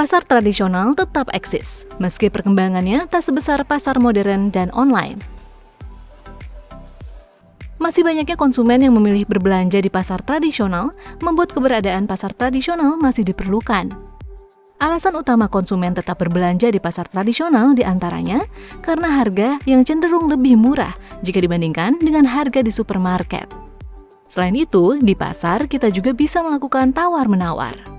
pasar tradisional tetap eksis, meski perkembangannya tak sebesar pasar modern dan online. Masih banyaknya konsumen yang memilih berbelanja di pasar tradisional, membuat keberadaan pasar tradisional masih diperlukan. Alasan utama konsumen tetap berbelanja di pasar tradisional diantaranya karena harga yang cenderung lebih murah jika dibandingkan dengan harga di supermarket. Selain itu, di pasar kita juga bisa melakukan tawar-menawar.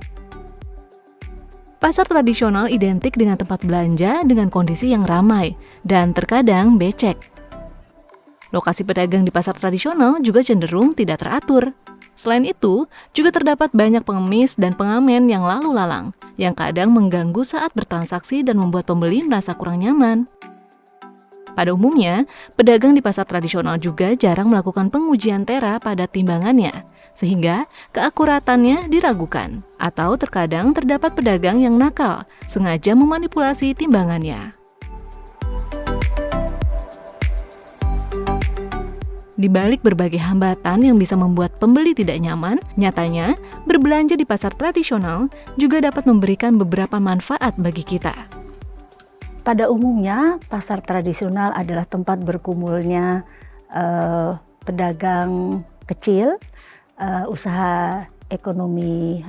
Pasar tradisional identik dengan tempat belanja dengan kondisi yang ramai dan terkadang becek. Lokasi pedagang di pasar tradisional juga cenderung tidak teratur. Selain itu, juga terdapat banyak pengemis dan pengamen yang lalu lalang, yang kadang mengganggu saat bertransaksi dan membuat pembeli merasa kurang nyaman. Pada umumnya, pedagang di pasar tradisional juga jarang melakukan pengujian tera pada timbangannya, sehingga keakuratannya diragukan. Atau terkadang terdapat pedagang yang nakal, sengaja memanipulasi timbangannya. Di balik berbagai hambatan yang bisa membuat pembeli tidak nyaman, nyatanya berbelanja di pasar tradisional juga dapat memberikan beberapa manfaat bagi kita. Pada umumnya, pasar tradisional adalah tempat berkumpulnya pedagang kecil, usaha ekonomi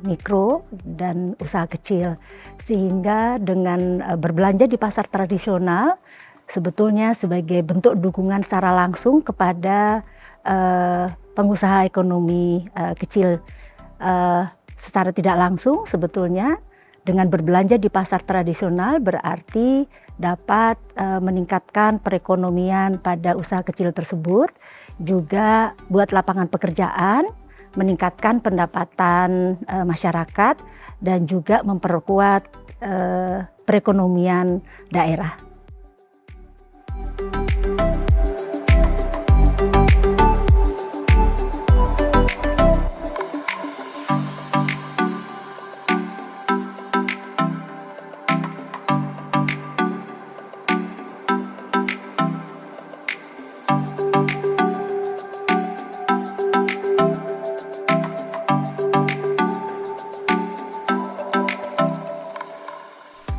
mikro dan usaha kecil. Sehingga dengan berbelanja di pasar tradisional, sebetulnya sebagai bentuk dukungan secara langsung kepada pengusaha ekonomi kecil. Secara tidak langsung sebetulnya dengan berbelanja di pasar tradisional berarti dapat meningkatkan perekonomian pada usaha kecil tersebut, juga buat lapangan pekerjaan, meningkatkan pendapatan masyarakat, dan juga memperkuat perekonomian daerah.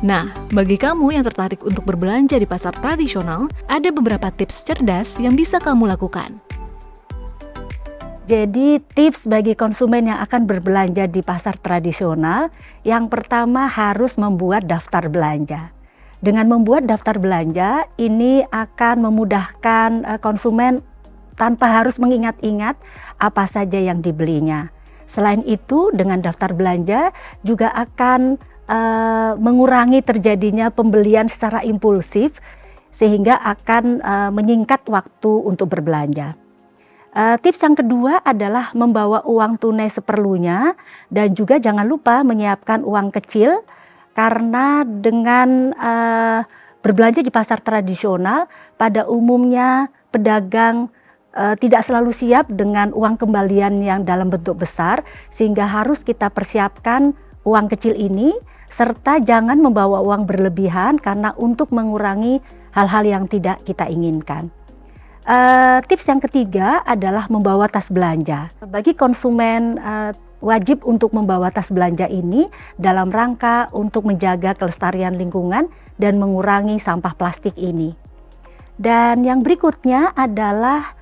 Nah, bagi kamu yang tertarik untuk berbelanja di pasar tradisional, ada beberapa tips cerdas yang bisa kamu lakukan. Jadi tips bagi konsumen yang akan berbelanja di pasar tradisional, yang pertama harus membuat daftar belanja. Dengan membuat daftar belanja, ini akan memudahkan konsumen tanpa harus mengingat-ingat apa saja yang dibelinya. Selain itu, dengan daftar belanja juga akan mengurangi terjadinya pembelian secara impulsif, sehingga akan menyingkat waktu untuk berbelanja. Tips yang kedua adalah membawa uang tunai seperlunya, dan juga jangan lupa menyiapkan uang kecil, karena dengan berbelanja di pasar tradisional pada umumnya pedagang tidak selalu siap dengan uang kembalian yang dalam bentuk besar, sehingga harus kita persiapkan uang kecil ini, serta jangan membawa uang berlebihan karena untuk mengurangi hal-hal yang tidak kita inginkan. Tips yang ketiga adalah membawa tas belanja. Bagi konsumen wajib untuk membawa tas belanja ini dalam rangka untuk menjaga kelestarian lingkungan dan mengurangi sampah plastik ini. Dan yang berikutnya adalah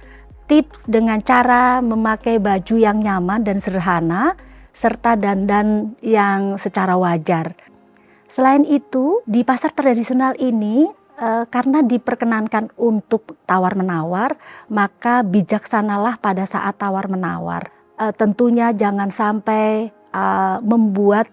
tips dengan cara memakai baju yang nyaman dan sederhana, serta dandan yang secara wajar. Selain itu, di pasar tradisional ini karena diperkenankan untuk tawar-menawar, maka bijaksanalah pada saat tawar-menawar. Tentunya jangan sampai membuat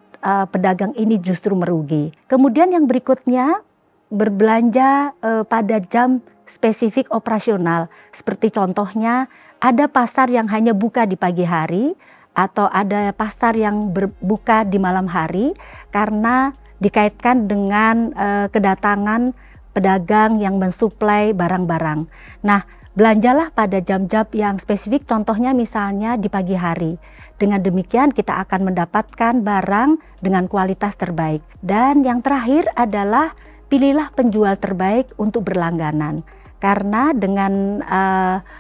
pedagang ini justru merugi. Kemudian yang berikutnya, berbelanja pada jam spesifik operasional. Seperti contohnya, ada pasar yang hanya buka di pagi hari, atau ada pasar yang berbuka di malam hari, karena dikaitkan dengan kedatangan pedagang yang mensuplai barang-barang. Nah, belanjalah pada jam-jam yang spesifik, contohnya misalnya di pagi hari. Dengan demikian kita akan mendapatkan barang dengan kualitas terbaik. Dan yang terakhir adalah pilihlah penjual terbaik untuk berlangganan. Karena dengan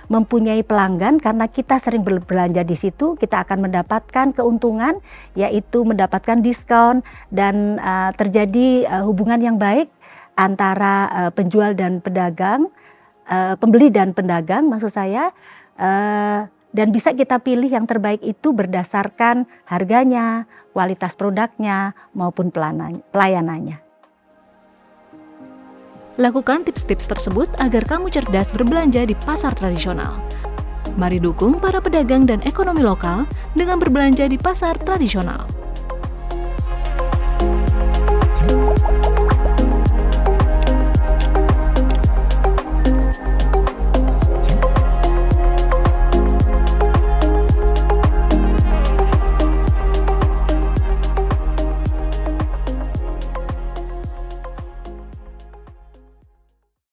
mempunyai pelanggan, karena kita sering berbelanja di situ, kita akan mendapatkan keuntungan, yaitu mendapatkan diskon dan terjadi hubungan yang baik antara penjual dan pedagang, pembeli dan pedagang maksud saya, dan bisa kita pilih yang terbaik itu berdasarkan harganya, kualitas produknya, maupun pelayanannya. Lakukan tips-tips tersebut agar kamu cerdas berbelanja di pasar tradisional. Mari dukung para pedagang dan ekonomi lokal dengan berbelanja di pasar tradisional.